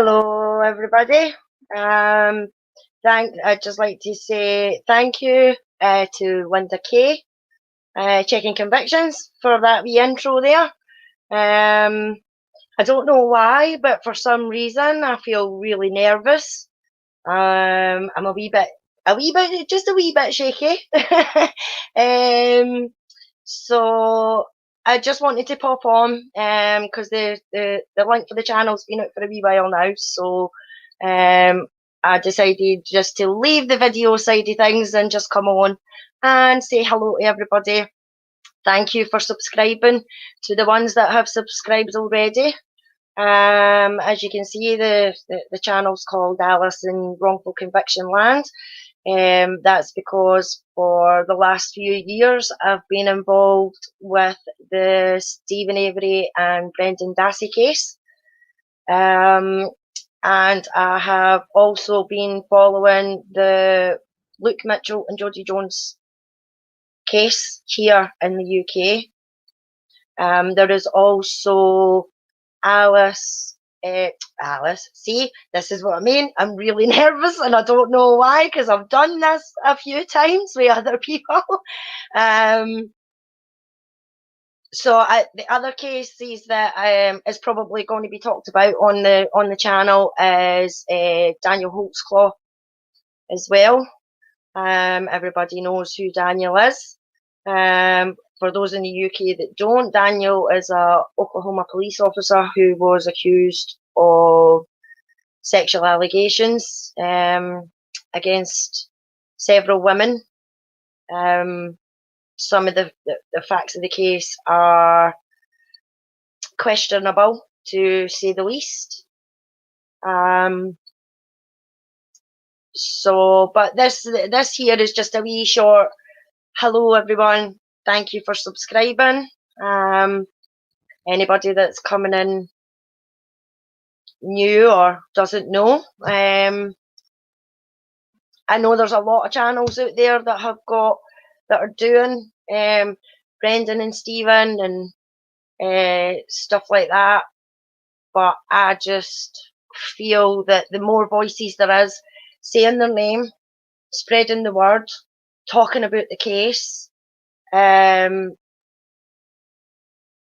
Hello, everybody. Um, I'd just like to say thank you to Linda Kay, checking convictions for that wee intro there. I don't know why, but for some reason I feel really nervous. I'm just a wee bit shaky. um, so I just wanted to pop on because the link for the channel's been out for a wee while now. So I decided just to leave the video side of things and just come on and say hello to everybody. Thank you for subscribing to the ones that have subscribed already. As you can see, the channel's called Alice in Wrongful Conviction Land. That's because for the last few years I've been involved with the Stephen Avery and Brendan Dassey case. And I have also been following the Luke Mitchell and Jodie Jones case here in the UK. There is also Alice, see, this is what I mean. I'm really nervous and I don't know why, because I've done this a few times with other people. The other cases that is probably going to be talked about on the channel is Daniel Holtzclaw as well. Everybody knows who Daniel is. For those in the UK that don't, Daniel is a Oklahoma police officer who was accused of sexual allegations against several women. Some of the facts of the case are questionable, to say the least. But this here is just a wee short hello everyone. Thank you for subscribing. Anybody that's coming in new or doesn't know, I know there's a lot of channels out there that are doing Brendan and Stephen and stuff like that, but I just feel that the more voices there is saying their name, spreading the word, talking about the case, that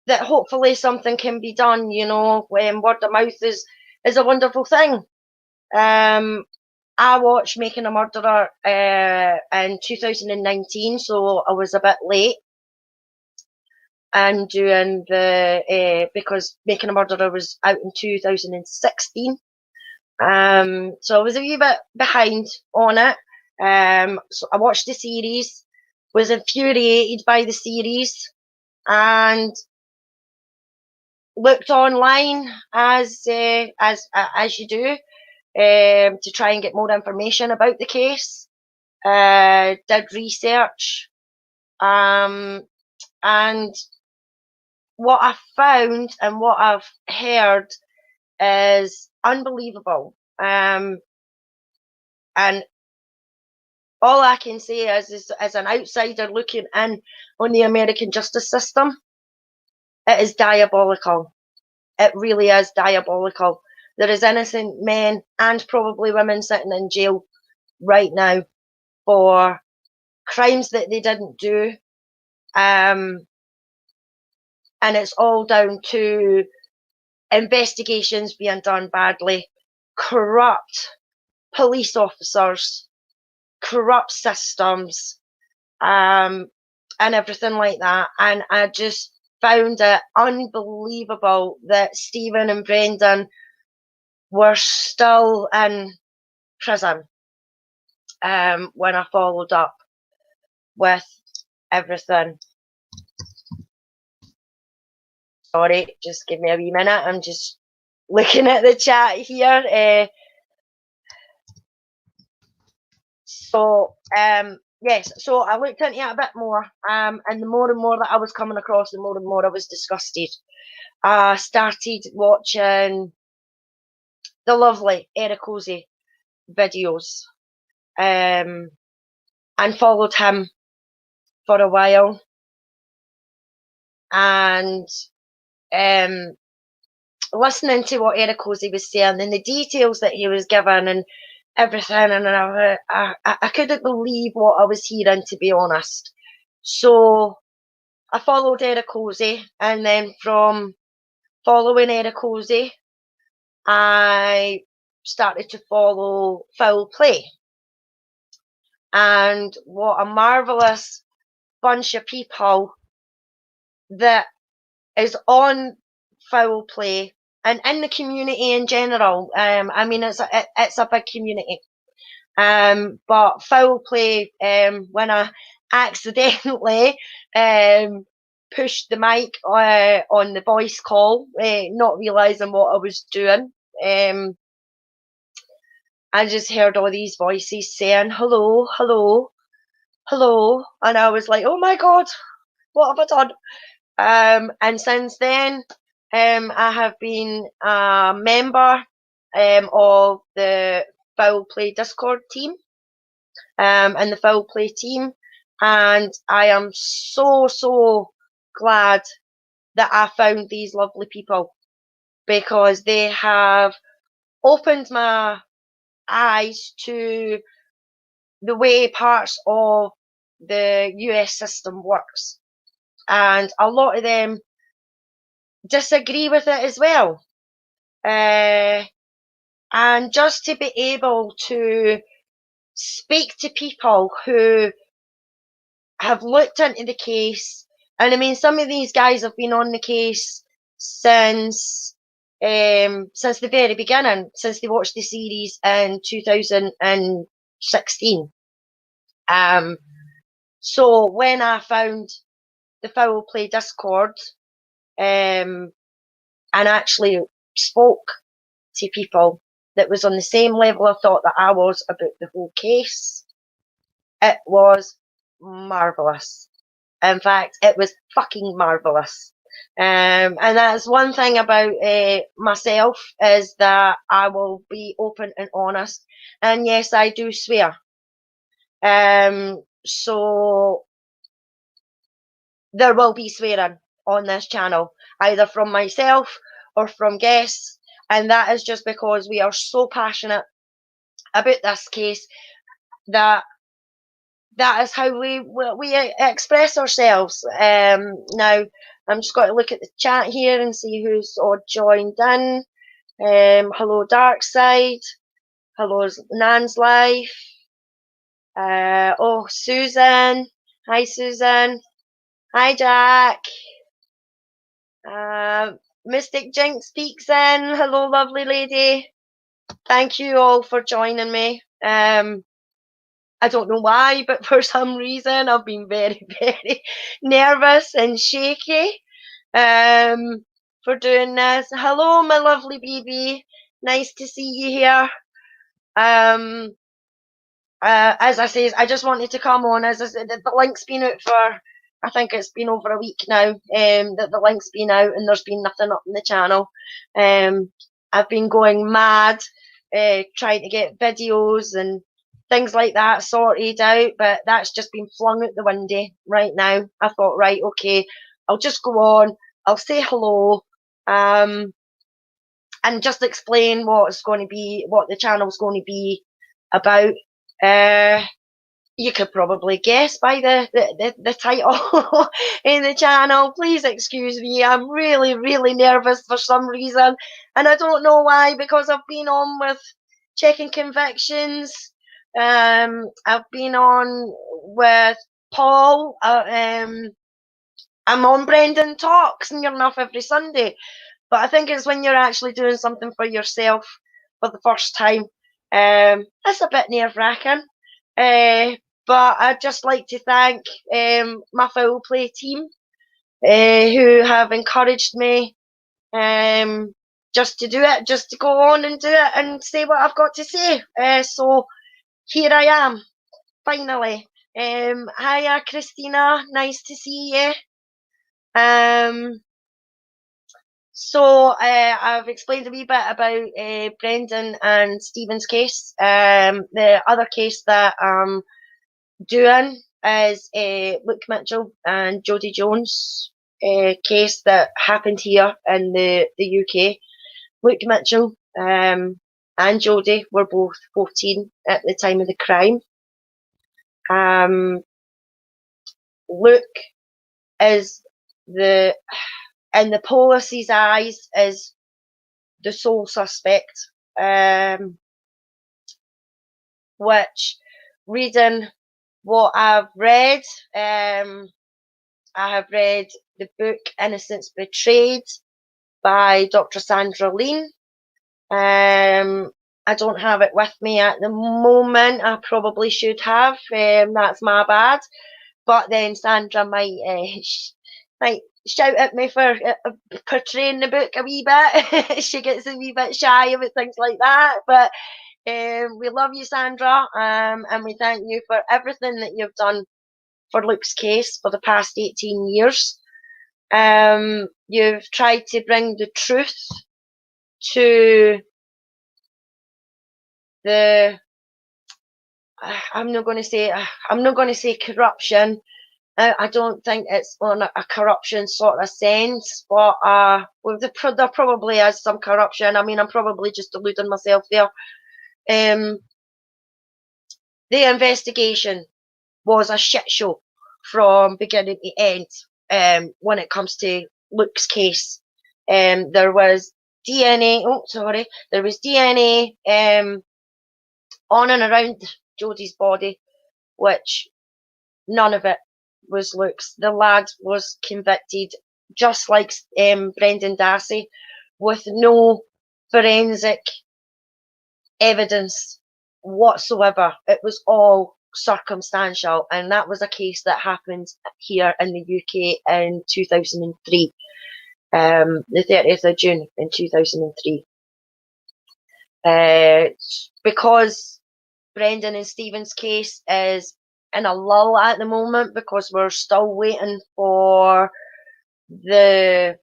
hopefully something can be done. You know, when word of mouth is a wonderful thing. I watched Making a Murderer in 2019, so I was a bit late. And doing because Making a Murderer was out in 2016. So I was a wee bit behind on it. So I watched the series, was infuriated by the series, and looked online as you do, to try and get more information about the case. Did research, and what I found and what I've heard is unbelievable. And all I can say is as an outsider looking in on the American justice system, it is diabolical. It really is diabolical. There is innocent men and probably women sitting in jail right now for crimes that they didn't do. And it's all down to investigations being done badly, corrupt police officers, corrupt systems, and everything like that. And I just found it unbelievable that Stephen and Brendan were still in prison when I followed up with everything. Sorry, just give me a wee minute. I'm just looking at the chat here. Yes, so I looked into it a bit more, and the more and more that I was coming across, the more and more I was disgusted. I started watching the lovely Eric Ozee videos, and followed him for a while, and listening to what Eric Hosey was saying and the details that he was giving and everything, and I couldn't believe what I was hearing, to be honest. So I followed Eric Hosey, and then from following Eric Hosey, I started to follow Foul Play. And what a marvellous bunch of people that is on Foul Play and in the community in general. I mean, it's a big community. But Foul Play, when I accidentally pushed the mic on the voice call, not realising what I was doing, I just heard all these voices saying, hello, hello, hello. And I was like, oh my God, what have I done? And since then, I have been a member of the Foul Play Discord team and the Foul Play team. And I am so glad that I found these lovely people, because they have opened my eyes to the way parts of the US system works. And a lot of them disagree with it as well. And just to be able to speak to people who have looked into the case, and I mean, some of these guys have been on the case since the very beginning, since they watched the series in 2016. So when I found the Foul Play Discord, and actually spoke to people that was on the same level of thought that I was about the whole case, it was marvellous. In fact, it was fucking marvellous. And that's one thing about myself, is that I will be open and honest. And yes, I do swear. So there will be swearing on this channel, either from myself or from guests. And that is just because we are so passionate about this case that is how we express ourselves. Now, I'm just going to look at the chat here and see who's all joined in. Hello, Dark Side. Hello, Nan's Life. Oh, Susan. Hi, Susan. Hi, Jack. Mystic Jinx speaks in. Hello, lovely lady. Thank you all for joining me. I don't know why, but for some reason I've been very, very nervous and shaky for doing this. Hello, my lovely baby. Nice to see you here. As I say, I just wanted to come on. As I said, the link's been out for, I think it's been over a week now, that the link's been out and there's been nothing up on the channel. I've been going mad, trying to get videos and things like that sorted out, but that's just been flung out the window right now. I thought, right, okay, I'll just go on, I'll say hello, and just explain what the channel's going to be about. You could probably guess by the title in the channel. Please excuse me, I'm really, really nervous for some reason, and I don't know why, because I've been on with checking convictions. I've been on with Paul. I'm on Brendan Talks near enough every Sunday. But I think it's when you're actually doing something for yourself for the first time. It's a bit nerve-wracking. But I'd just like to thank my Foul Play team, who have encouraged me just to do it, just to go on and do it and say what I've got to say. So here I am, finally. Hiya, Christina. Nice to see you. So I've explained a wee bit about Brendan and Stephen's case. The other case that I'm doing is Luke Mitchell and Jodie Jones case that happened here in the UK. Luke Mitchell and Jodie were both 14 at the time of the crime. Luke is in the police's eyes, is the sole suspect, which, reading what I've read, I have read the book Innocence Betrayed by Dr. Sandra Lean. I don't have it with me at the moment. I probably should have. That's my bad. But then Sandra might shout at me for portraying the book a wee bit. She gets a wee bit shy about things like that. But we love you, Sandra, and we thank you for everything that you've done for Luke's case for the past 18 years. You've tried to bring the truth to the I'm not going to say corruption. I don't think it's on a corruption sort of sense, but well, there probably is some corruption. I mean, I'm probably just deluding myself there. The investigation was a shit show from beginning to end. When it comes to Luke's case, there was DNA. Oh, sorry, there was DNA on and around Jodie's body, which none of it was Luke's. The lad was convicted, just like Brendan Dassey, with no forensic evidence whatsoever. It was all circumstantial, and that was a case that happened here in the UK in 2003, the 30th of June in 2003. Because Brendan and Stephen's case is in a lull at the moment, because we're still waiting for we've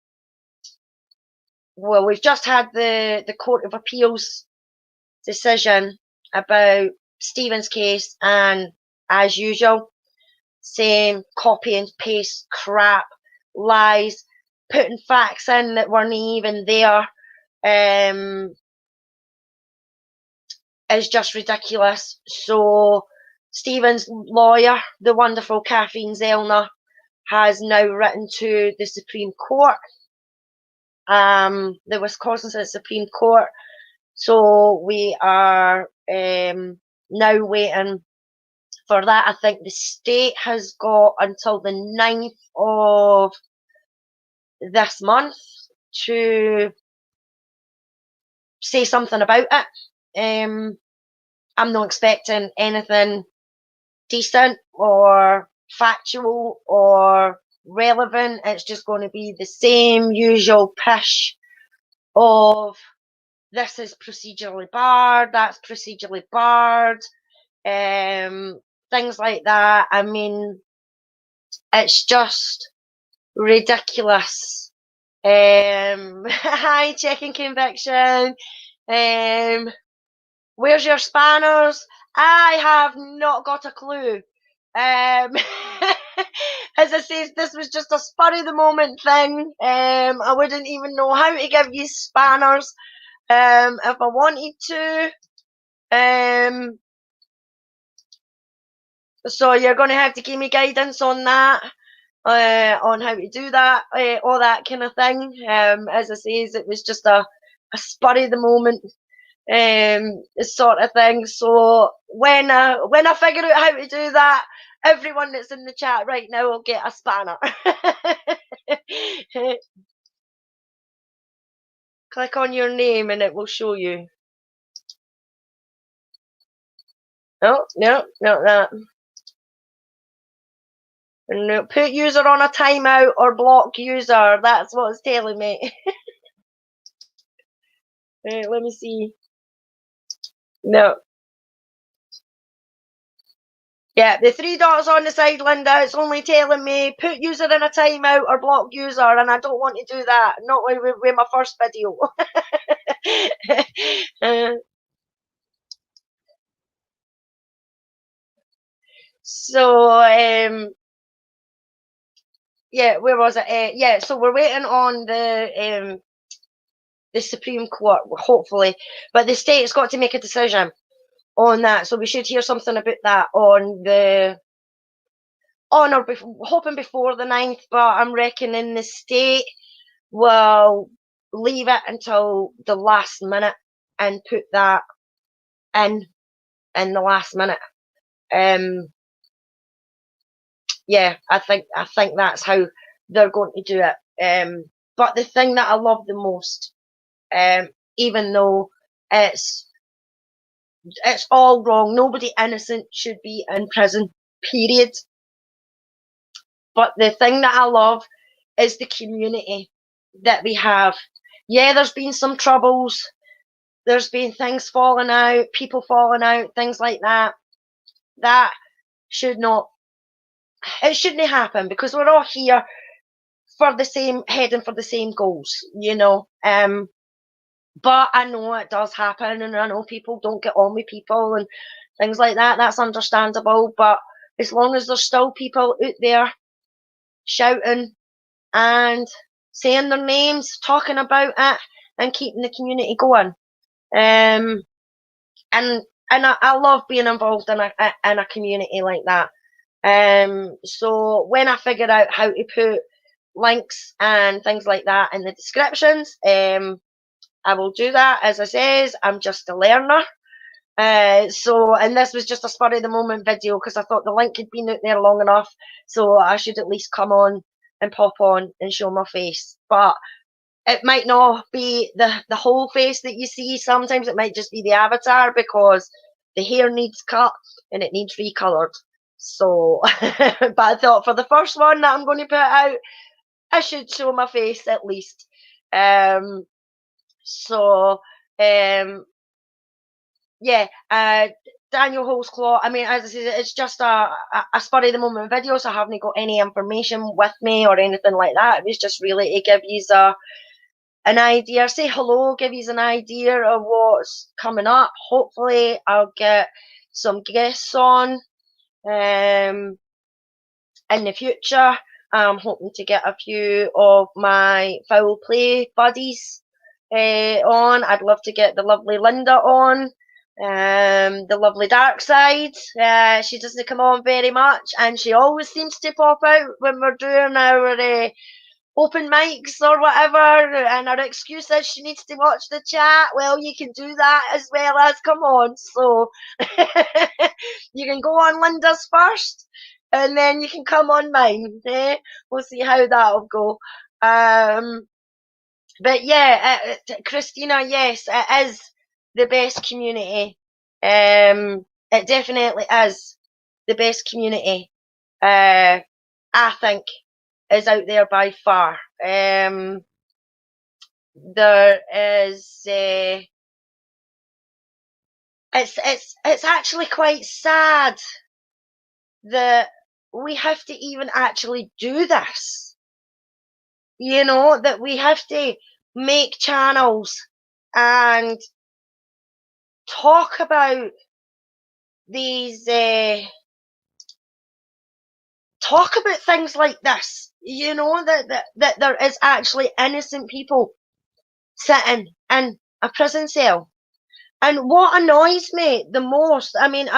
just had the Court of Appeals decision about Stephen's case, and as usual, same copy and paste crap, lies, putting facts in that weren't even there, is just ridiculous. So Stephen's lawyer, the wonderful Kathleen Zellner, has now written to the Supreme Court, the Wisconsin Supreme Court. So we are now waiting for that. I think the state has got until the 9th of this month to say something about it. I'm not expecting anything decent or factual or relevant. It's just going to be the same usual pish of this is procedurally barred, that's procedurally barred, things like that. I mean, it's just ridiculous. Hi, checking conviction. Where's your spanners? I have not got a clue. As I say, this was just a spur of the moment thing. I wouldn't even know how to give you spanners if I wanted to. So you're going to have to give me guidance on that, on how to do that, all that kind of thing. As I say, it was just a spur of the moment sort of thing. So when I figure out how to do that, everyone that's in the chat right now will get a spanner. Click on your name and it will show you. No, that. No, put user on a timeout or block user. That's what it's telling me. Right, let me see. No. Yeah, the 3 dots on the side, Linda, it's only telling me put user in a timeout or block user, and I don't want to do that. Not with my first video. So, yeah, where was it? Yeah, so we're waiting on the the Supreme Court, hopefully, but the state's got to make a decision on that. So we should hear something about that hoping before the 9th, but I'm reckoning the state will leave it until the last minute and put that in the last minute. Yeah, I think that's how they're going to do it. But the thing that I love the most, even though it's all wrong, nobody innocent should be in prison, period. But the thing that I love is the community that we have. Yeah, there's been some troubles. There's been things falling out, people falling out, things like that. That shouldn't happen, because we're all here for the same, heading for the same goals, you know. But I know it does happen, and I know people don't get on with people and things like that. That's understandable. But as long as there's still people out there shouting and saying their names, talking about it, and keeping the community going. And I love being involved in a community like that. So when I figure out how to put links and things like that in the descriptions, I will do that. As I says, I'm just a learner. And this was just a spur of the moment video, because I thought the link had been out there long enough, so I should at least come on and pop on and show my face. But it might not be the whole face that you see. Sometimes it might just be the avatar, because the hair needs cut and it needs recolored. So, but I thought for the first one that I'm going to put out, I should show my face at least. Yeah, Daniel Holesclaw, I mean, as I said, it's just a spur of the moment video, so I haven't got any information with me or anything like that. It was just really to give you an idea, say hello, give you an idea of what's coming up. Hopefully I'll get some guests on in the future. I'm hoping to get a few of my foul play buddies on. I'd love to get the lovely Linda on, the lovely Dark Side. She doesn't come on very much, and she always seems to pop out when we're doing our open mics or whatever, and her excuse is she needs to watch the chat. Well, you can do that as well as come on. So you can go on Linda's first, and then you can come on mine. We'll see how that'll go. But yeah, Christina, yes, it is the best community. It definitely is the best community. I think is out there by far. There is. It's actually quite sad that we have to even actually do this. You know, that we have to make channels and talk about these, talk about things like this. You know, that there is actually innocent people sitting in a prison cell. And what annoys me the most, I mean,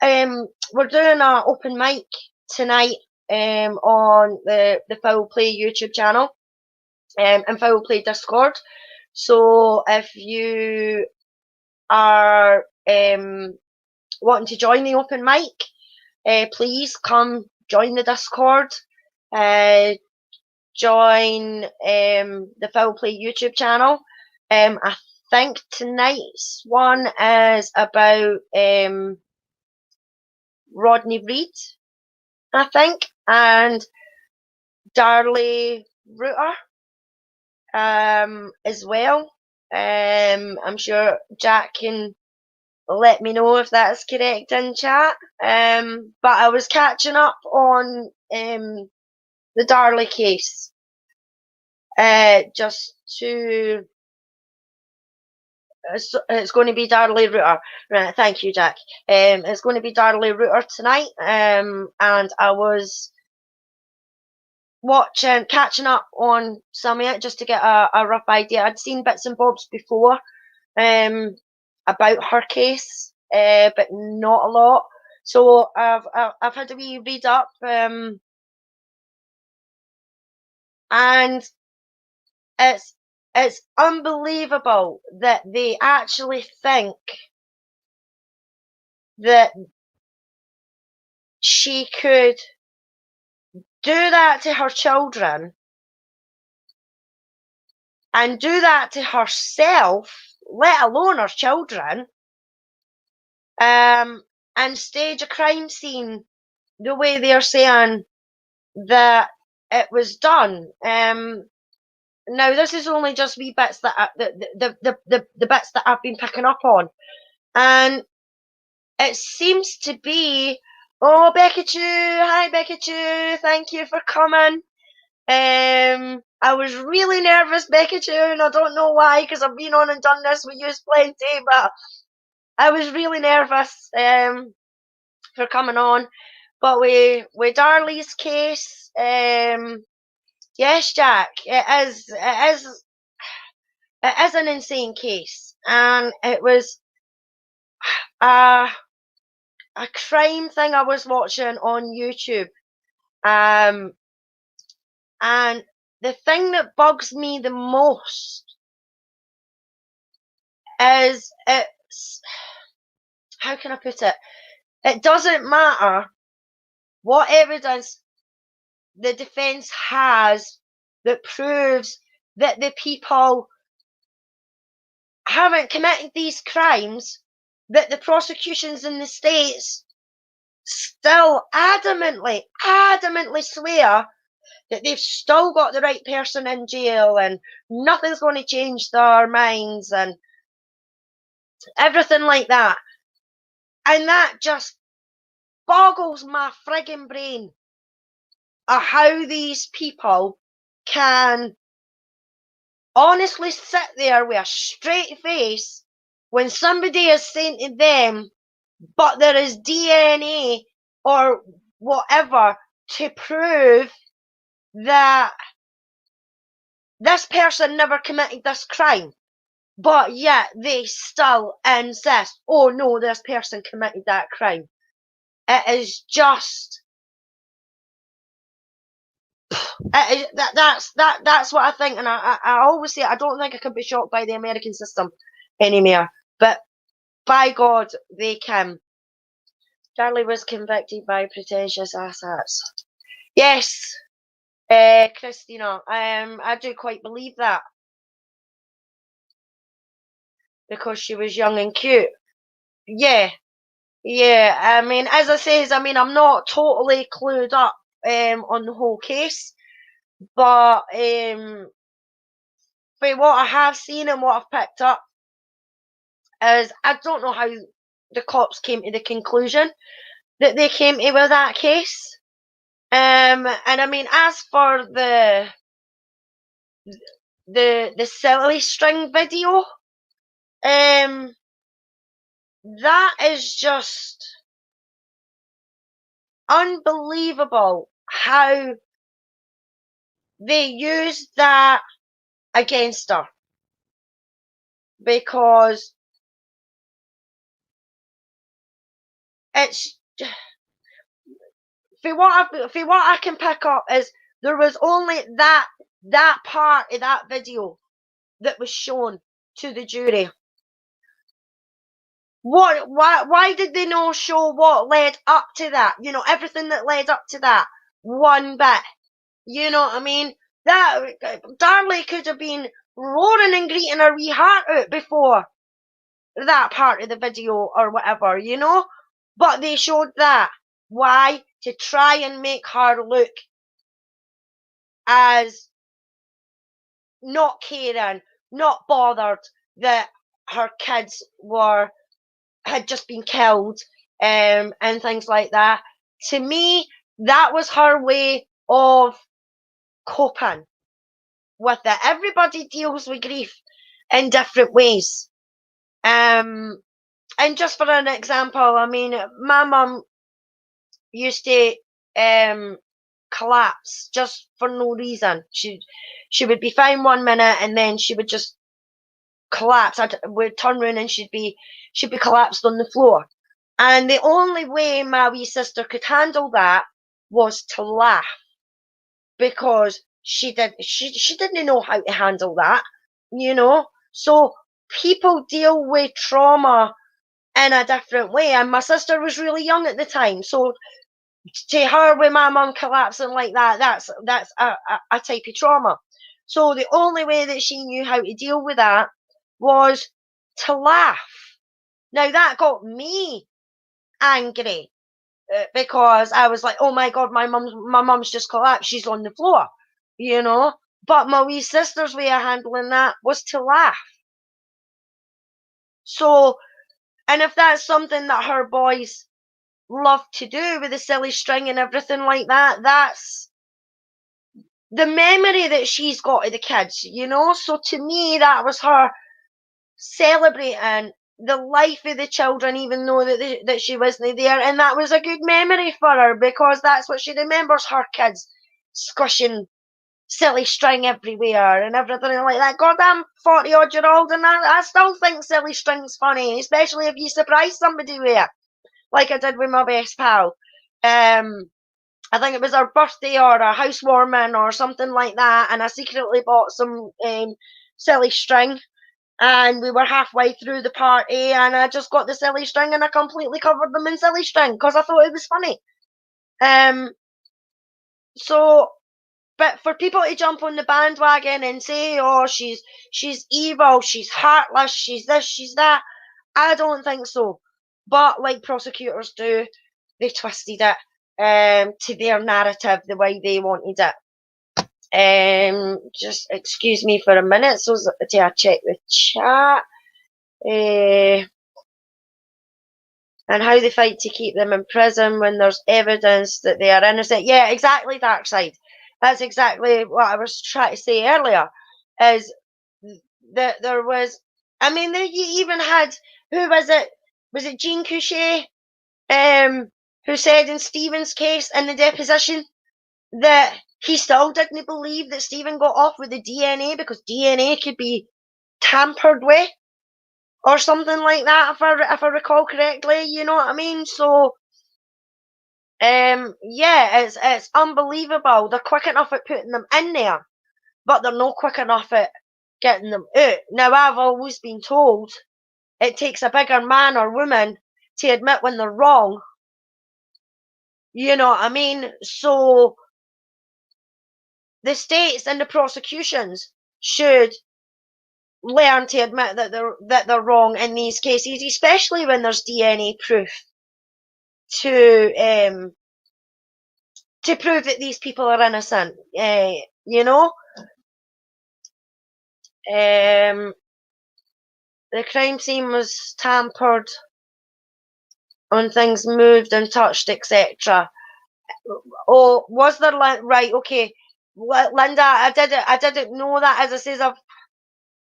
we're doing an open mic tonight on the Foul Play YouTube channel and Foul Play Discord. So if you are wanting to join the open mic, please come join the Discord. Join the Foul Play YouTube channel. I think tonight's one is about Rodney Reed, I think, and Darley Rooter as well. I'm sure Jack can let me know if that's correct in chat. But I was catching up on the Darley case, just to. It's going to be Darley Rooter. Right, thank you, Jack. It's going to be Darley Rooter tonight. And I was catching up on some of it just to get a rough idea. I'd seen bits and bobs before about her case, but not a lot. So I've had a wee read up, and it's unbelievable that they actually think that she could do that to her children and do that to herself, let alone her children, and stage a crime scene the way they're saying that it was done. Now this is only just wee bits that the bits that I've been picking up on, and it seems to be, oh, Becky Chu, hi Becky Chu, thank you for coming. I was really nervous, Becky Chu, and I don't know why, because I've been on and done this with you plenty, but I was really nervous for coming on. But with Darley's case, yes, Jack, it is an insane case, and it was a crime thing I was watching on YouTube, and the thing that bugs me the most is how can I put it? It doesn't matter what evidence the defense has that proves that the people haven't committed these crimes, that the prosecutions in the States still adamantly swear that they've still got the right person in jail and nothing's going to change their minds and everything like that. And that just boggles my frigging brain of how these people can honestly sit there with a straight face when somebody is saying to them, but there is DNA or whatever to prove that this person never committed this crime. But yet they still insist, oh no, this person committed that crime. It is just, that's what I think, and I always say I don't think I can be shocked by the American system anymore. But by God, they can. Charlie was convicted by pretentious assets. Yes, Christina, I do quite believe that because she was young and cute. Yeah, yeah. I mean, as I says, I mean, I'm not totally clued up on the whole case, but for what I have seen and what I've picked up is I don't know how the cops came to the conclusion that they came to with that case. And I mean, as for the silly string video, that is just unbelievable how they used that against her, because it's for what I can pick up is there was only that part of that video that was shown to the jury. Why did they not show what led up to that? You know, everything that led up to that one bit. You know what I mean? That Darley could have been roaring and greeting her wee heart out before that part of the video or whatever, you know? But they showed that. Why? To try and make her look as not caring, not bothered that her kids had just been killed, and things like that. To me, that was her way of coping with it. Everybody deals with grief in different ways. And just for an example, I mean, my mum used to collapse just for no reason. She would be fine 1 minute and then she would just collapse. We'd turn around and she'd be collapsed on the floor. And the only way my wee sister could handle that was to laugh, because she didn't know how to handle that, you know. So people deal with trauma in a different way, and my sister was really young at the time, so to her, with my mum collapsing like that, that's a type of trauma. So the only way that she knew how to deal with that was to laugh. Now that got me angry, because I was like, oh my god, my mum's just collapsed, she's on the floor, you know. But my wee sister's way of handling that was to laugh. So, and if that's something that her boys love to do with the silly string and everything like that, that's the memory that she's got of the kids, you know. So to me, that was her celebrating the life of the children, even though that she wasn't there, and that was a good memory for her, because that's what she remembers, her kids squishing silly string everywhere and everything like that. God, I'm 40-odd-year-old and I still think silly string's funny, especially if you surprise somebody with it, like I did with my best pal. I think it was her birthday or a housewarming or something like that, and I secretly bought some silly string, and we were halfway through the party and I just got the silly string and I completely covered them in silly string because I thought it was funny. So, but for people to jump on the bandwagon and say, oh, she's evil, she's heartless, she's this, she's that, I don't think so. But like prosecutors do, they twisted it to their narrative the way they wanted it. Just excuse me for a minute, so I check the chat. And how they fight to keep them in prison when there's evidence that they are innocent. Yeah, exactly, Darkside. That's exactly what I was trying to say earlier, is that there was, I mean, you even had, who was it? Was it Jean Couchet, who said in Stephen's case in the deposition that he still didn't believe that Stephen got off with the DNA because DNA could be tampered with or something like that, if I recall correctly, you know what I mean? So, yeah, it's unbelievable. They're quick enough at putting them in there, but they're not quick enough at getting them out. Now, I've always been told it takes a bigger man or woman to admit when they're wrong. You know what I mean? So, the states and the prosecutions should learn to admit that they're wrong in these cases, especially when there's DNA proof to prove that these people are innocent. You know, the crime scene was tampered on, things moved and touched, etc. Oh, was there right? Okay, Linda, I didn't know that. As I says,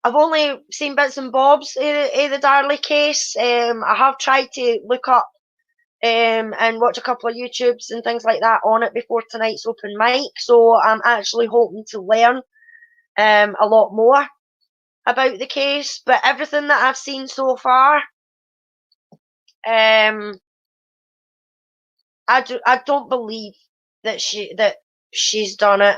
I've only seen bits and bobs of the Darley case. I have tried to look up and watch a couple of YouTubes and things like that on it before tonight's open mic. So I'm actually hoping to learn a lot more about the case. But everything that I've seen so far, I don't believe that she's done it.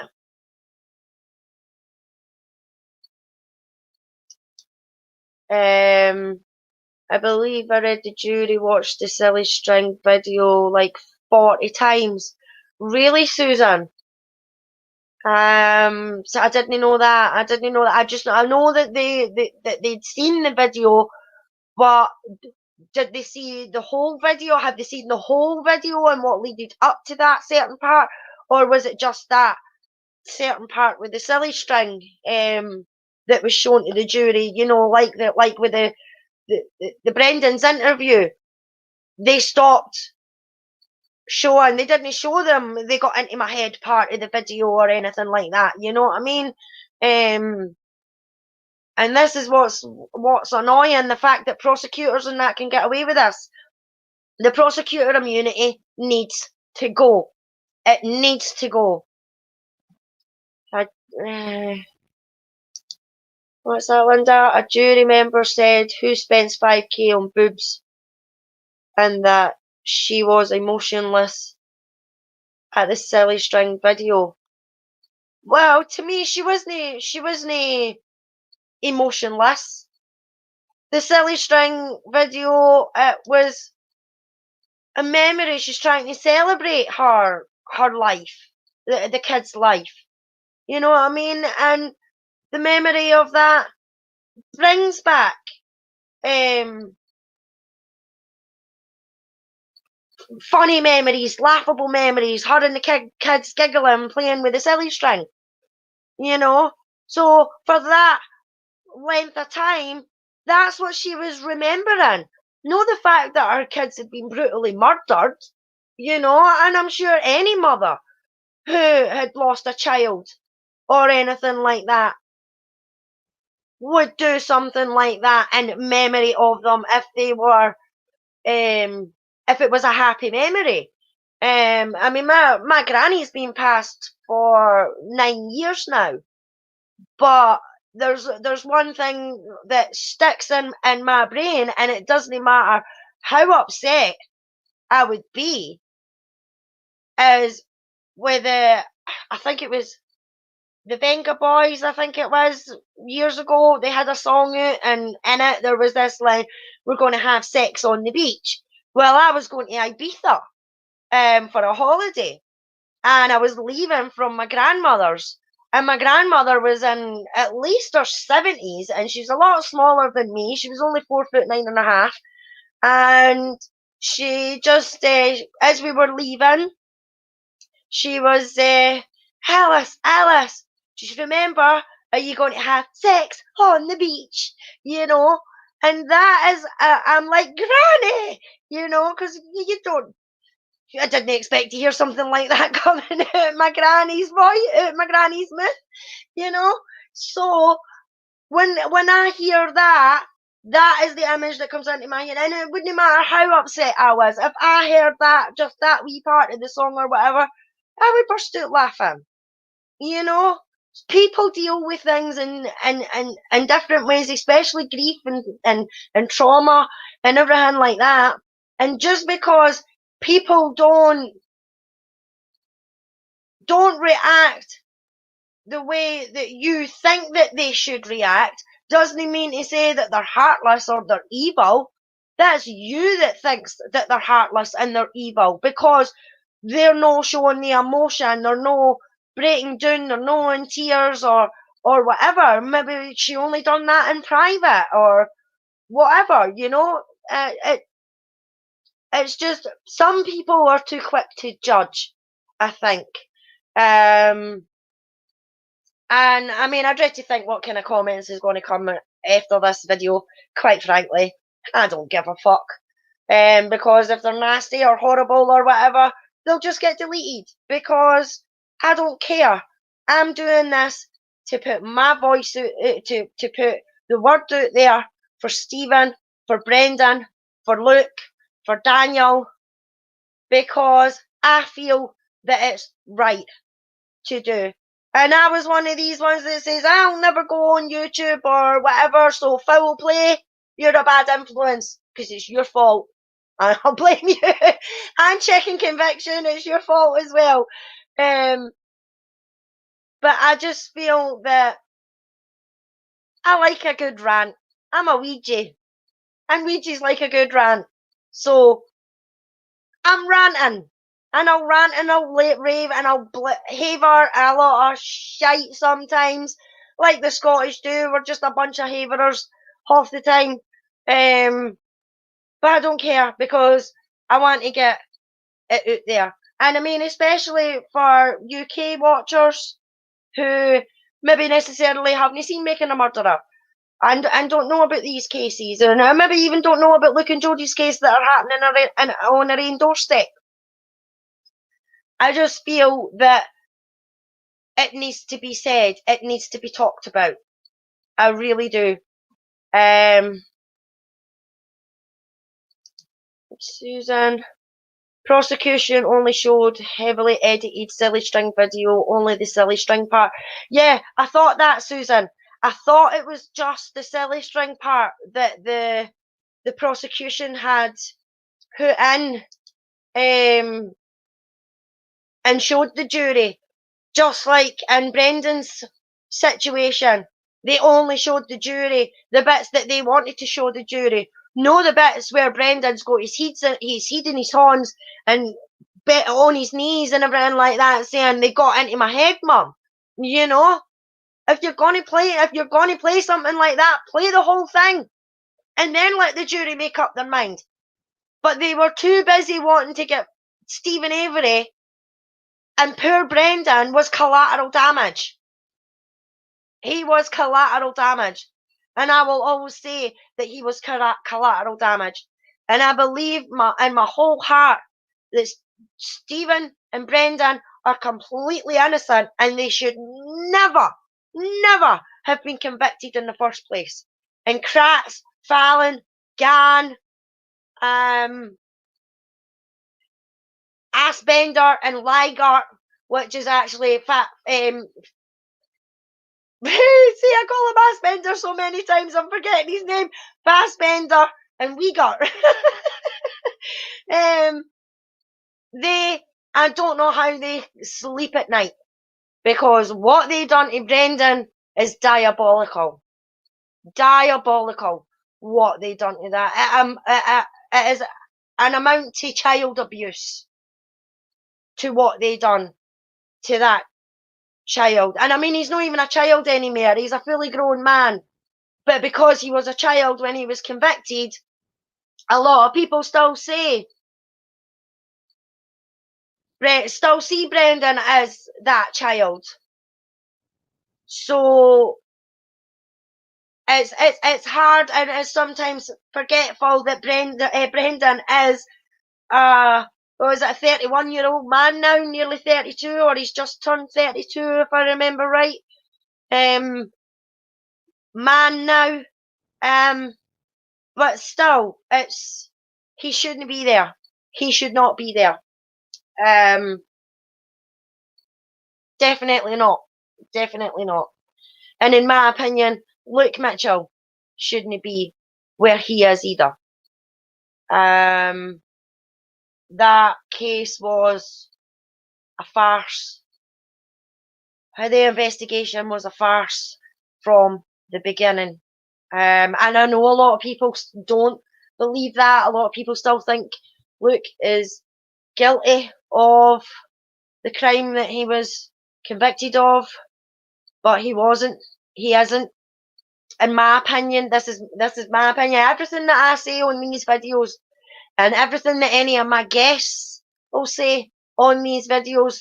I believe I read the jury watched the silly string video like 40 times. Really, Susan? So I didn't know that. I know that they'd seen the video, but did they see the whole video? Have they seen the whole video and what led up to that certain part, or was it just that certain part with the silly string that was shown to the jury? You know, like with the Brendan's interview, they stopped showing. They didn't show them. They got into my head part of the video or anything like that. You know what I mean? And this is what's annoying, the fact that prosecutors and that can get away with this. The prosecutor immunity needs to go. It needs to go. what's that, Linda? A jury member said, "Who spends 5k on boobs?" and that she was emotionless at the silly string video. Well, to me, she wasn't emotionless. The silly string video, it was a memory. She's trying to celebrate her life, the kid's life. You know what I mean? And the memory of that brings back um funny memories, laughable memories, her and the kids giggling, playing with the silly string, you know? So for that length of time, that's what she was remembering. Not the fact that her kids had been brutally murdered, and I'm sure any mother who had lost a child or anything like that would do something like that in memory of them if it was a happy memory. I mean, my granny's been passed for 9 years now, but there's one thing that sticks in my brain, and it doesn't matter how upset I would be, is with I think it was the Venga Boys, I think it was, years ago. They had a song out, and in it there was this line, "We're going to have sex on the beach." Well, I was going to Ibiza for a holiday, and I was leaving from my grandmother's. And my grandmother was in at least her 70s, and she's a lot smaller than me. She was only 4 foot 9.5. And she just, as we were leaving, she was, "Alice, Alice, just remember, are you going to have sex on the beach?" You know? And that is, I'm like, "Granny," because you don't, I didn't expect to hear something like that coming out my granny's voice, out my granny's mouth, you know. So when I hear that, that is the image that comes into my head, and it wouldn't matter how upset I was. If I heard that, just that wee part of the song or whatever, I would burst out laughing. You know, people deal with things in different ways, especially grief and trauma and everything like that. And just because people don't react the way that you think that they should react doesn't mean to say that they're heartless or they're evil. That's you that thinks that they're heartless and they're evil, because they're not showing the emotion, they're not breaking down, they're not in tears or whatever. Maybe she only done that in private or whatever, it's just some people are too quick to judge, I think. Um, and I mean, I dread to think what kind of comments is going to come after this video. Quite frankly, I don't give a fuck. Because if they're nasty or horrible or whatever, they'll just get deleted. Because I don't care. I'm doing this to put my voice out, to put the word out there for Stephen, for Brendan, for Luke, for Daniel, because I feel that it's right to do. And I was one of these ones that says, "I'll never go on YouTube or whatever, so foul play, you're a bad influence, because it's your fault. And I'll blame you." And checking conviction, it's your fault as well. But I just feel that I like a good rant. I'm a Ouija, and Ouija's like a good rant. So I'm ranting. And I'll rant and I'll rave and I'll haver a lot of shite sometimes. Like the Scottish do. We're just a bunch of haverers half the time. But I don't care, because I want to get it out there. And I mean, especially for UK watchers who maybe necessarily haven't seen Making a Murderer and don't know about these cases, and maybe even don't know about Luke and Jodie's case that are happening on their own doorstep. I just feel that it needs to be said. It needs to be talked about. I really do. Susan. Prosecution only showed heavily edited silly string video, only the silly string part. Yeah, I thought that, Susan. I thought it was just the silly string part that the prosecution had put in and showed the jury. Just like in Brendan's situation, they only showed the jury the bits that they wanted to show the jury. No, the bits where Brendan's got his head in his horns and bit on his knees and everything like that, saying they got into my head, mum. You know, if you're gonna play something like that, play the whole thing, and then let the jury make up their mind. But they were too busy wanting to get Stephen Avery, and poor Brendan was collateral damage. He was collateral damage. And I will always say that he was collateral damage. And I believe in my whole heart that Stephen and Brendan are completely innocent and they should never, never have been convicted in the first place. And Kratz, Fallon, Gann, Assbender, and Ligart, which is actually see, I call him Fassbender so many times, I'm forgetting his name. Fassbender and Wiegert. I don't know how they sleep at night, because what they done to Brendan is diabolical. Diabolical, what they done to that. It is an amount to child abuse to what they done to that child. And I mean, he's not even a child anymore. He's a fully grown man. But because he was a child when he was convicted, a lot of people still see Brendan as that child. So it's hard, and it's sometimes forgetful that Brendan is what is it, a 31-year-old man now, nearly 32, or he's just turned 32 if I remember right. Man now. But still, he shouldn't be there. He should not be there. Definitely not. Definitely not. And in my opinion, Luke Mitchell shouldn't be where he is either. That case was a farce. The investigation was a farce from the beginning. And I know a lot of people don't believe that. A lot of people still think Luke is guilty of the crime that he was convicted of, but he wasn't. He isn't. In my opinion, this is my opinion. Everything that I say on these videos, and everything that any of my guests will say on these videos,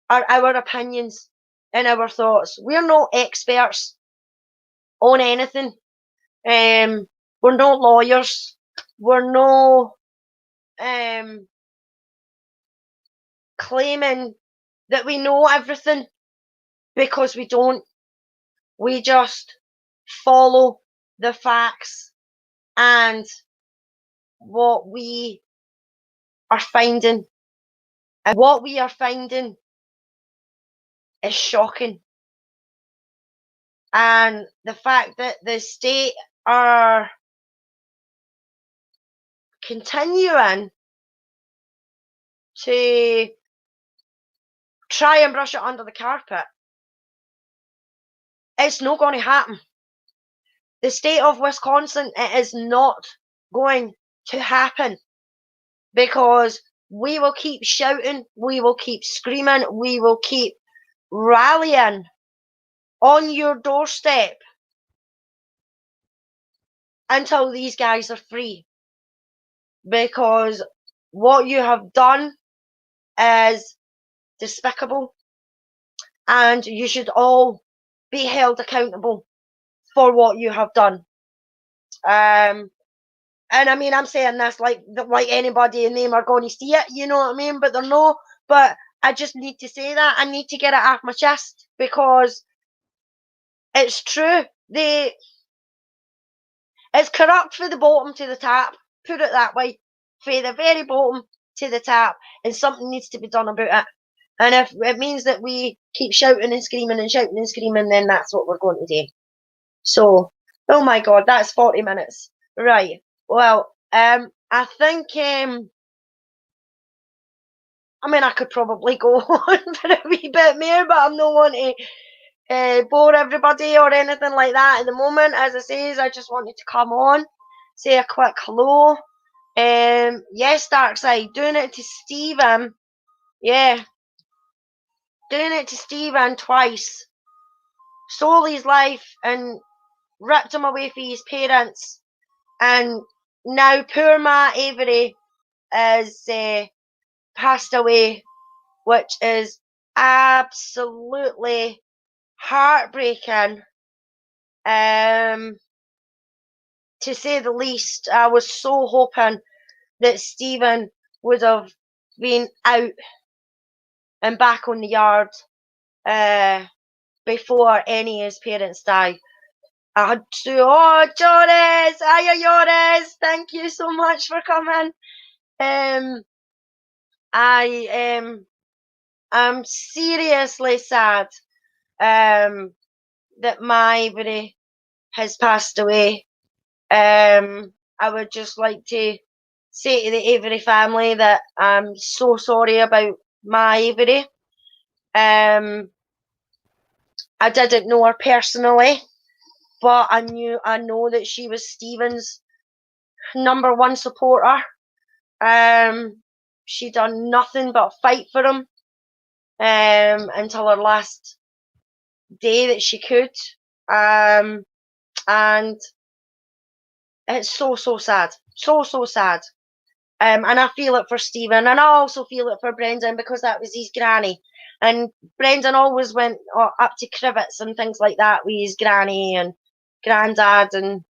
are our opinions and our thoughts. We're not experts on anything. We're not lawyers. We're no claiming that we know everything, because we don't. We just follow the facts and what we are finding. And what we are finding is shocking. And the fact that the state are continuing to try and brush it under the carpet, it's not going to happen. The state of Wisconsin, it is not going to happen, because we will keep shouting, we will keep screaming, we will keep rallying on your doorstep until these guys are free. Because what you have done is despicable, and you should all be held accountable for what you have done. And I mean, I'm saying this like anybody in them are going to see it, you know what I mean? But they're not. But I just need to say that. I need to get it off my chest, because it's true. It's corrupt from the bottom to the top. Put it that way. From the very bottom to the tap, and something needs to be done about it. And if it means that we keep shouting and screaming and shouting and screaming, then that's what we're going to do. So, oh my God, that's 40 minutes. Right. Well, I think, I mean, I could probably go on for a wee bit more, but I'm not wanting to bore everybody or anything like that at the moment. As I say, I just wanted to come on, say a quick hello. Yes, Darkside, doing it to Stephen. Yeah, doing it to Stephen twice. Stole his life and ripped him away from his parents. And now poor Matt Avery is passed away, which is absolutely heartbreaking. To say the least. I was so hoping that Stephen would have been out and back on the yard before any of his parents died. Joris! Hiya, Joris! Thank you so much for coming. I am seriously sad that my Avery has passed away. I would just like to say to the Avery family that I'm so sorry about my Avery. I didn't know her personally, but I know that she was Stephen's #1 supporter. She done nothing but fight for him until her last day that she could. And it's so sad. So sad. And I feel it for Stephen, and I also feel it for Brendan because that was his granny. And Brendan always went up to crivets and things like that with his granny and granddad and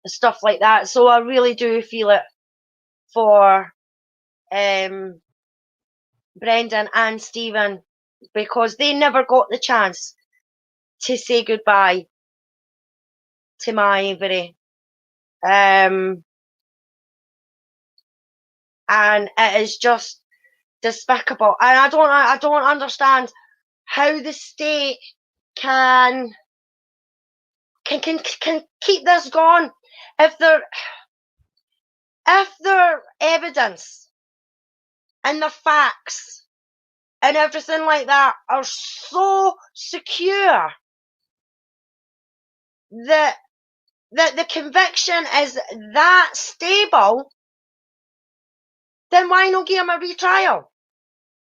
stuff like that. So I really do feel it for Brendan and Stephen because they never got the chance to say goodbye to my Avery. And it is just despicable. And I don't understand how the state can keep this going if their evidence and the facts and everything like that are so secure that the conviction is that stable, then why not give him a retrial?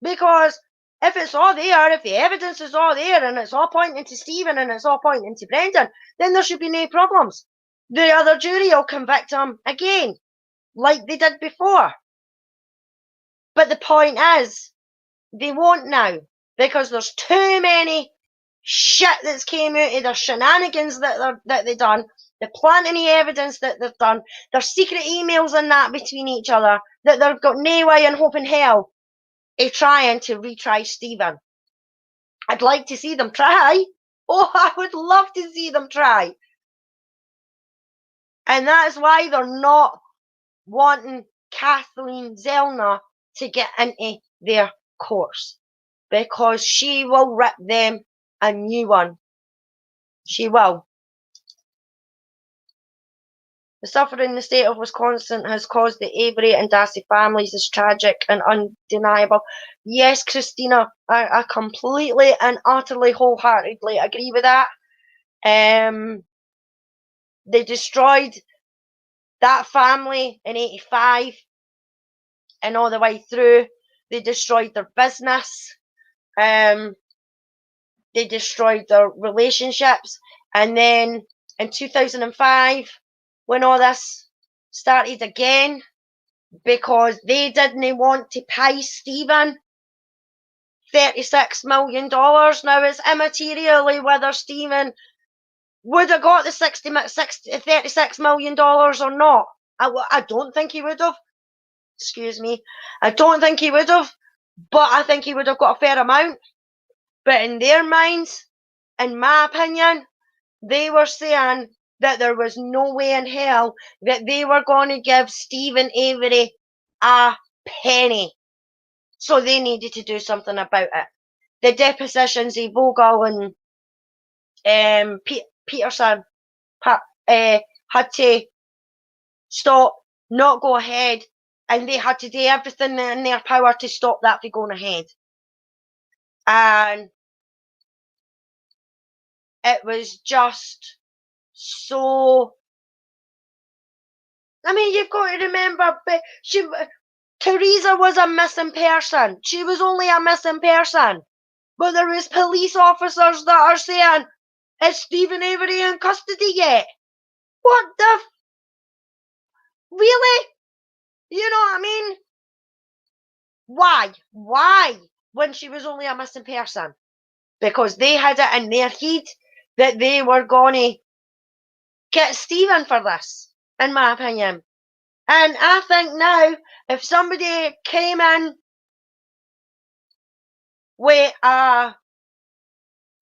Because if it's all there, if the evidence is all there and it's all pointing to Stephen and it's all pointing to Brendan, then there should be no problems. The other jury will convict him again, like they did before. But the point is, they won't now, because there's too many shit that's came out of their shenanigans that they done, the planting evidence that they've done, their secret emails and that between each other, that they've got no way and hope in hell of trying to retry Stephen. I'd like to see them try. Oh, I would love to see them try. And that's why they're not wanting Kathleen Zellner to get into their course. Because she will rip them a new one. She will. The suffering in the state of Wisconsin has caused the Avery and Darcy families is tragic and undeniable. Yes, Christina, I completely and utterly wholeheartedly agree with that. They destroyed that family in 85 and all the way through. They destroyed their business. They destroyed their relationships. And then in 2005, when all this started again, because they didn't want to pay Stephen $36 million. Now it's immaterially whether Stephen would have got the $36 million or not. I don't think he would have. Excuse me. I don't think he would have, but I think he would have got a fair amount. But in their minds, in my opinion, they were saying that there was no way in hell that they were going to give Stephen Avery a penny. So they needed to do something about it. The depositions of Vogel and Peterson had to stop, not go ahead, and they had to do everything in their power to stop that from going ahead. And it was just so. I mean, you've got to remember, but Teresa was a missing person. She was only a missing person. But there was police officers that are saying, is Stephen Avery in custody yet? What the really? You know what I mean? Why? Why? When she was only a missing person? Because they had it in their head that they were going to get Stephen for this, in my opinion. And I think now, if somebody came in with a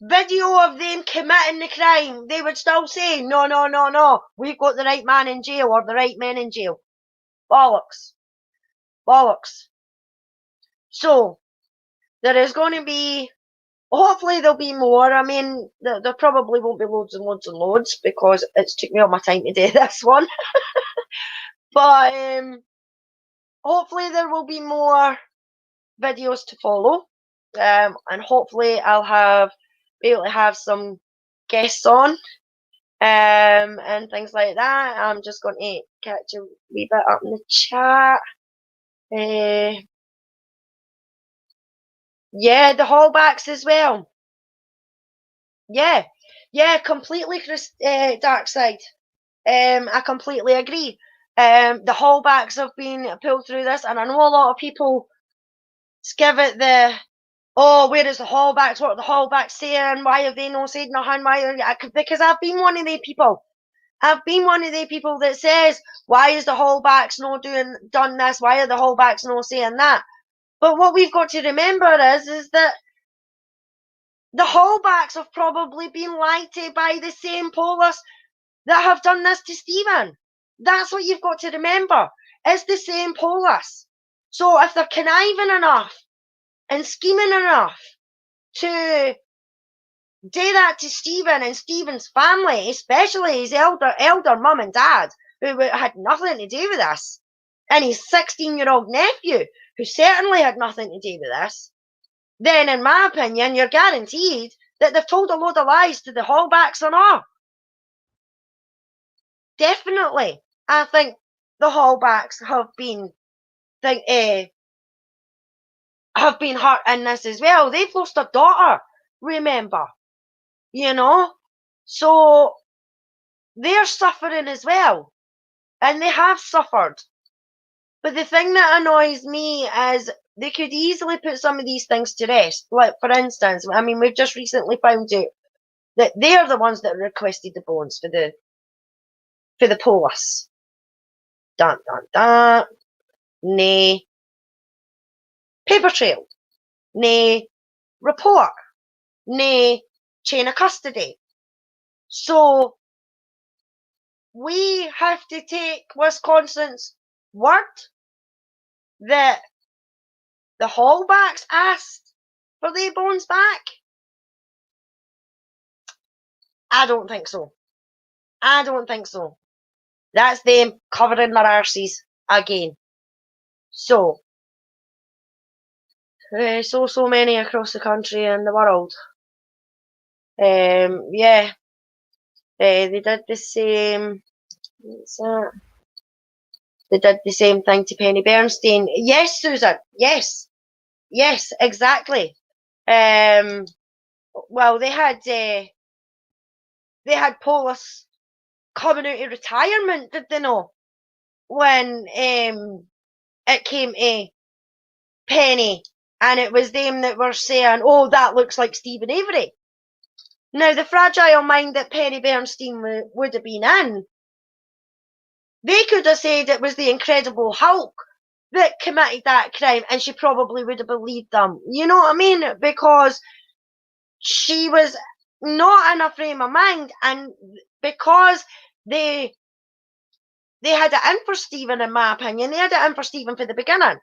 video of them committing the crime, they would still say, no, no, no, no, we've got the right man in jail or the right men in jail. Bollocks. Bollocks. So, there is going to be, hopefully there'll be more. I mean, there probably won't be loads and loads and loads because it's took me all my time to do this one. But hopefully there will be more videos to follow. And hopefully I'll be able to have some guests on and things like that. I'm just going to catch a wee bit up in the chat. Yeah, the Hallbacks as well. Yeah, completely, Dark Side. I completely agree. The Hallbacks have been pulled through this, and I know a lot of people give it the, oh, where is the Hallbacks? What are the Hallbacks saying? Why have they not said nothing? Because I've been one of the people. I've been one of the people that says, why is the Hallbacks not done this? Why are the Hallbacks not saying that? But what we've got to remember is that the Hallbacks have probably been lied to by the same police that have done this to Stephen. That's what you've got to remember. It's the same police. So if they're conniving enough and scheming enough to do that to Stephen and Stephen's family, especially his elder mum and dad, who had nothing to do with this, and his 16-year-old nephew, who certainly had nothing to do with this, then in my opinion, you're guaranteed that they've told a load of lies to the Hallbacks and all. Definitely, I think the Hallbacks have been hurt in this as well. They've lost a daughter, remember, so they're suffering as well, and they have suffered. But the thing that annoys me is they could easily put some of these things to rest. Like, for instance, I mean, we've just recently found out that they're the ones that requested the bones for the police. Dun dun dun. Nay. Paper trail. Nay. Report. Nay. Chain of custody. So we have to take Wisconsin's word that the Hallbacks asked for their bones back. I don't think so. I don't think so. That's them covering their arses again. So many across the country and the world. Yeah. They did the same. What's that? They did the same thing to Penny Bernstein. Yes, Susan. Yes, exactly. Well, they had police coming out of retirement, did they not? When it came to Penny, and it was them that were saying, "Oh, that looks like Stephen Avery." Now, the fragile mind that Penny Bernstein would have been in, they could have said it was the Incredible Hulk that committed that crime, and she probably would have believed them. You know what I mean? Because she was not in a frame of mind, and because they had it in for Stephen, in my opinion, they had it in for Stephen for the beginning.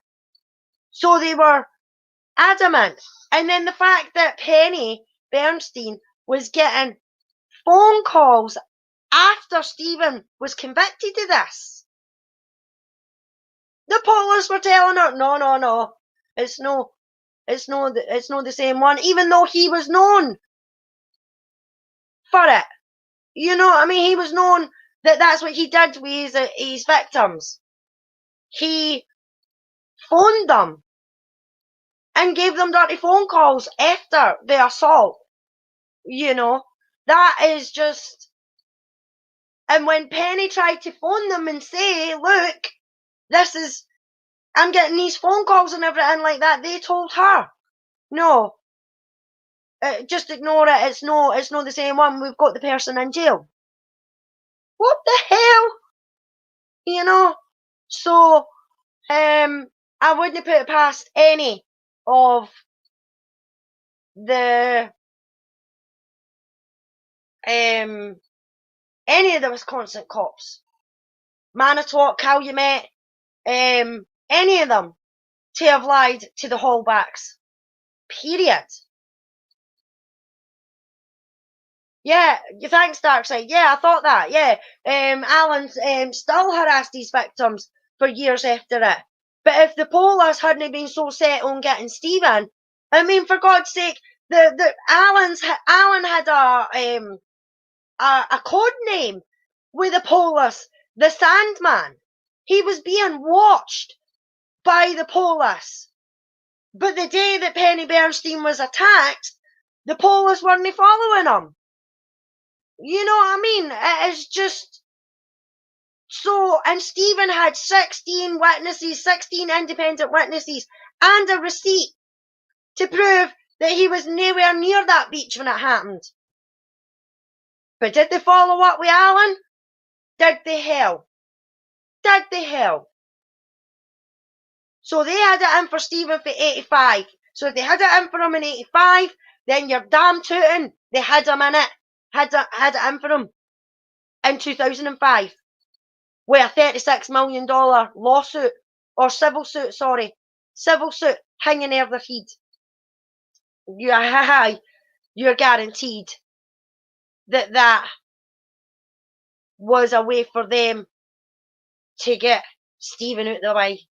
So they were adamant. And then the fact that Penny Bernstein was getting phone calls after Stephen was convicted of this. The police were telling her, no, it's no the same one, even though he was known for it. You know what I mean? He was known that that's what he did with his victims. He phoned them and gave them dirty phone calls after the assault. You know, that is just. And when Penny tried to phone them and say, look, I'm getting these phone calls and everything like that, they told her, no, just ignore it. It's not the same one. We've got the person in jail. What the hell? You know? So, I wouldn't put it past any of the, any of the Wisconsin cops, Manitowoc, Calumet, any of them, to have lied to the Hallbacks. Period. Yeah, thanks, Darkseid. Yeah, I thought that. Yeah, Alan still harassed his victims for years after it. But if the police hadn't been so set on getting Stephen, I mean, for God's sake, Alan had a code name with the police, the Sandman. He was being watched by the police. But the day that Penny Bernstein was attacked, the police weren't following him. You know what I mean? It is just so. And Stephen had 16 witnesses, 16 independent witnesses, and a receipt to prove that he was nowhere near that beach when it happened. But did they follow up with Alan? Did they hell? Did they hell? So they had it in for Stephen for 85. So if they had it in for him in 85, then you're damn tootin' they had him in it. Had it in for him in 2005. With a $36 million lawsuit, or civil suit, hanging over their head. You're guaranteed that was a way for them to get Stephen out of the way.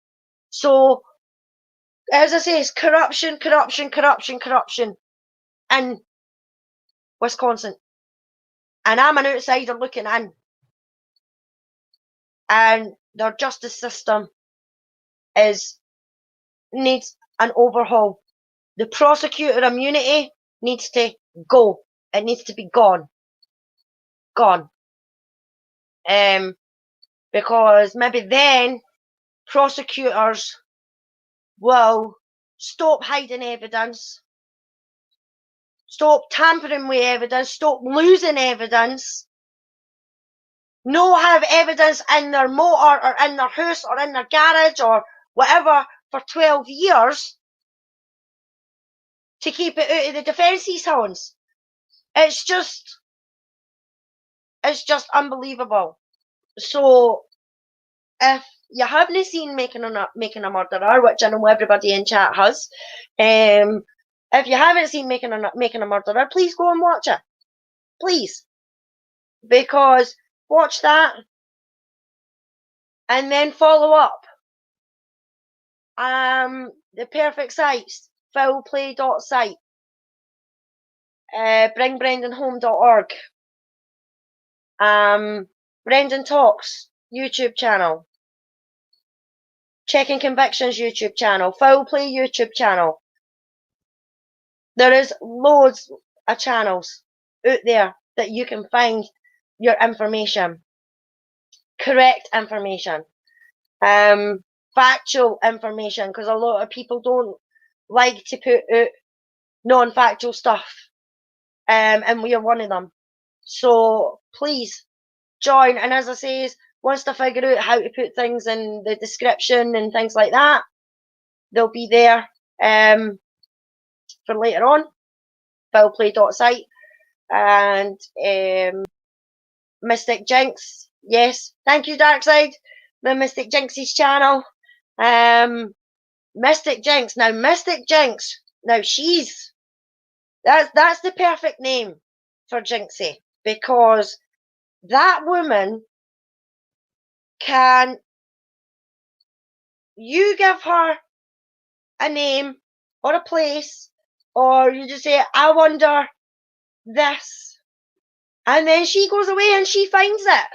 So, as I say, it's corruption in Wisconsin. And I'm an outsider looking in. And their justice system needs an overhaul. The prosecutor immunity needs to go. It needs to be gone. Gone. Because maybe then prosecutors will stop hiding evidence, stop tampering with evidence, stop losing evidence, no have evidence in their motor or in their house or in their garage or whatever for 12 years to keep it out of the defence's hands. It's just unbelievable. So if you haven't seen Making a Murderer, which I know everybody in chat has, if you haven't seen Making a Murderer, please go and watch it. Please. Because watch that and then follow up. The perfect sites, foulplay.site, bringbrendanhome.org, Brendan Talks YouTube channel, Checking Convictions YouTube channel, Foul Play YouTube channel. There is loads of channels out there that you can find your information, correct information, factual information, because a lot of people don't like to put out non-factual stuff, and we are one of them. So please join, and as I say, once they figure out how to put things in the description and things like that, they'll be there for later on. Foulplay.site and Mystic Jinx. Yes, thank you, Darkseid. The Mystic Jinx's channel. Mystic Jinx. Now, Mystic Jinx. Now, that's the perfect name for Jinxie, because that woman can, you give her a name or a place, or you just say, I wonder this, and then she goes away and she finds it.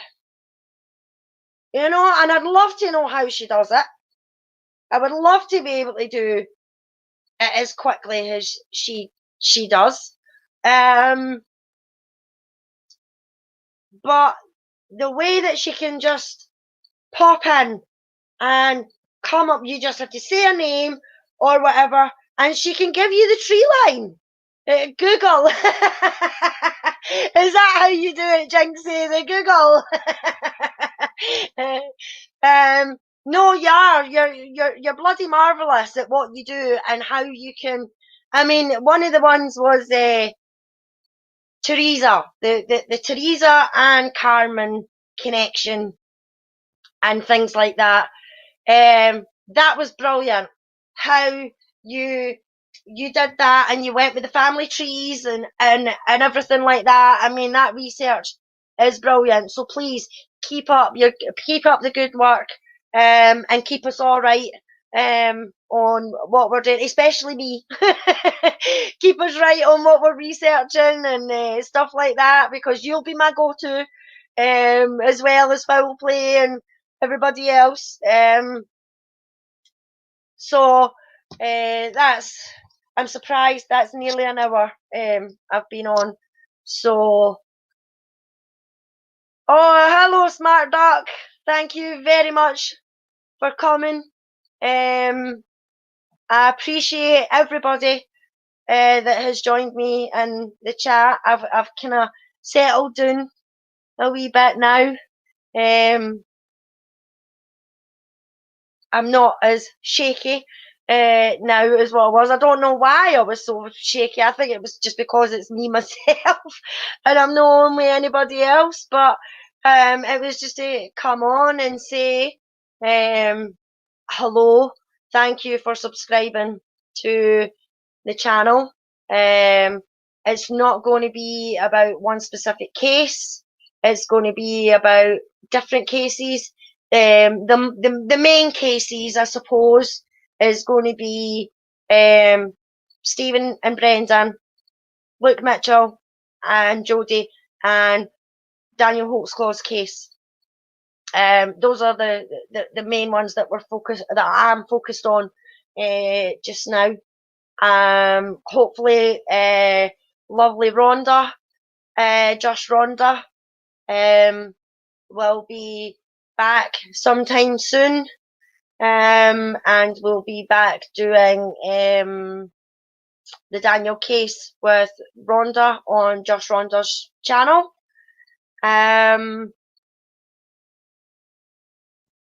You know, and I'd love to know how she does it. I would love to be able to do it as quickly as she does. But the way that she can just pop in and come up, you just have to say a name or whatever, and she can give you the tree line. Google. Is that how you do it, Jinxie? The Google. No, you're bloody marvelous at what you do and how you can. I mean, one of the ones was Teresa, the Teresa and Carmen connection and things like that. That was brilliant. How you did that, and you went with the family trees and everything like that. I mean, that research is brilliant. So please keep up the good work, and keep us all right on what we're doing, especially me. Keep us right on what we're researching and stuff like that, because you'll be my go-to, as well as foul play and everybody else. So I'm surprised that's nearly an hour I've been on. So, oh, hello, Smart Duck. Thank you very much for coming. I appreciate everybody that has joined me in the chat. I've kind of settled down a wee bit now. I'm not as shaky now as what I was. I don't know why I was so shaky. I think it was just because it's me myself and I'm not only anybody else. But it was just to come on and say hello. Thank you for subscribing to the channel. It's not going to be about one specific case. It's going to be about different cases. The main cases, I suppose, is going to be Stephen and Brendan, Luke Mitchell and Jodie, and Daniel Holtzclaw's case. Those are the main ones that I'm focused on just now. Hopefully, lovely Rhonda, Josh Rhonda, will be back sometime soon. And we'll be back doing the Daniel case with Rhonda on Josh Rhonda's channel.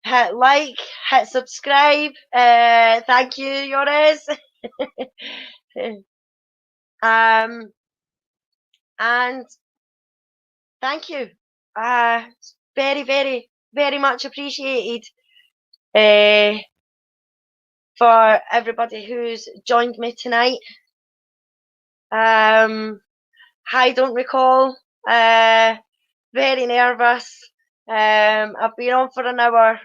Hit like, hit subscribe. Thank you, Yoris. And thank you. Very, very, very much appreciated for everybody who's joined me tonight. I don't recall. Very nervous. I've been on for an hour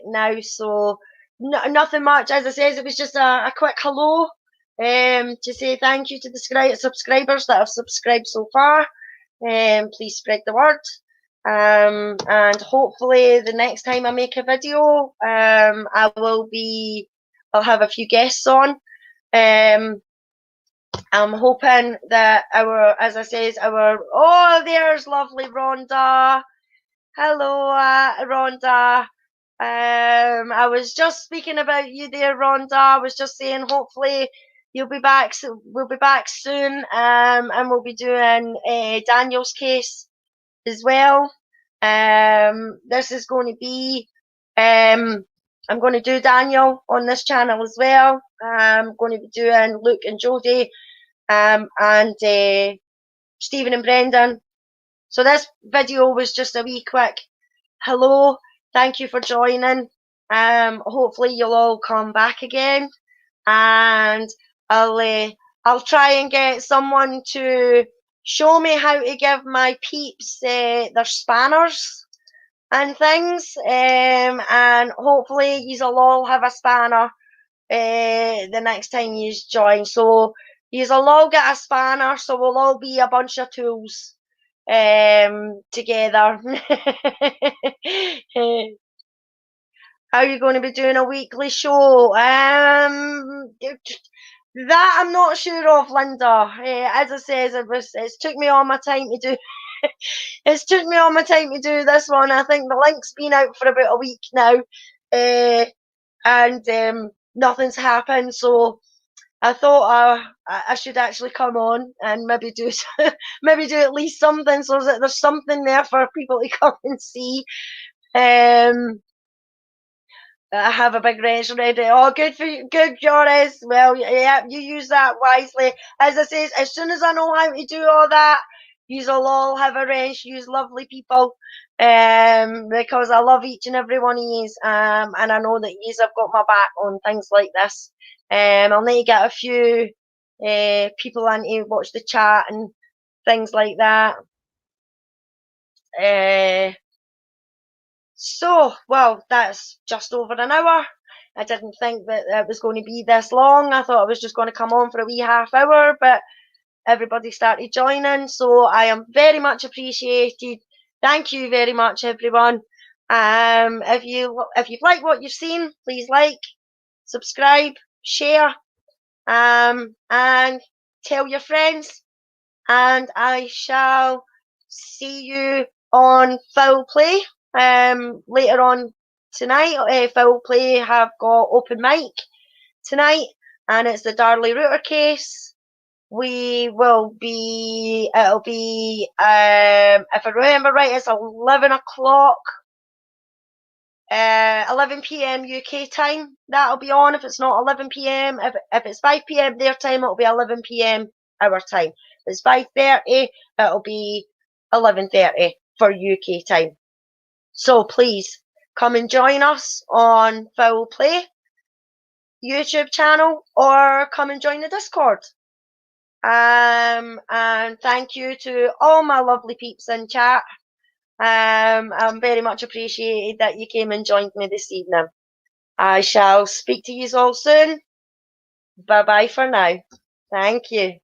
now, so nothing much. As I said, it was just a quick hello to say thank you to the subscribers that have subscribed so far. Please spread the word. And hopefully the next time I make a video, I'll have a few guests on. I'm hoping that there's lovely Rhonda. Hello, Rhonda. I was just speaking about you there, Rhonda. I was just saying, hopefully you'll be back. We'll be back soon, and we'll be doing Daniel's case as well. This is going to be. I'm going to do Daniel on this channel as well. I'm going to be doing Luke and Jodie, and Stephen and Brendan. So this video was just a wee quick hello. Thank you for joining. Hopefully you'll all come back again. and I'll try and get someone to show me how to give my peeps their spanners and things, and hopefully you'll all have a spanner the next time you join. So you'll all get a spanner, so we'll all be a bunch of tools together. How are you going to be doing a weekly show? That I'm not sure of, Linda. As I says, it's took me all my time to do. It's took me all my time to do this one. I think the link's been out for about a week now, and nothing's happened. So I thought I should actually come on and maybe do maybe do at least something so that there's something there for people to come and see. I have a big wrench ready. Oh, good for you, good, Joris. Well, yeah, you use that wisely. As I say, as soon as I know how to do all that, you'll all have a wrench. You's lovely people, because I love each and every one of yous, and I know that yous have got my back on things like this. I'll need to get a few people in to watch the chat and things like that. So, well, that's just over an hour. I didn't think that it was going to be this long. I thought I was just going to come on for a wee half hour, but everybody started joining, so I am very much appreciated. Thank you very much, everyone. If you've liked what you've seen, please like, subscribe, share, and tell your friends. And I shall see you on Foul Play later on tonight. Foul Play have got open mic tonight, and it's the Darley Router case. It'll be, if I remember right, it's 11 o'clock, 11 p.m. UK time. That'll be on. If it's not 11 p.m., if it's 5 p.m. their time, it'll be 11 p.m. our time. If it's 5:30, it'll be 11:30 for UK time. So please come and join us on Foul Play YouTube channel, or come and join the Discord. And thank you to all my lovely peeps in chat. I'm very much appreciated that you came and joined me this evening. I shall speak to you all soon. Bye bye for now. Thank you.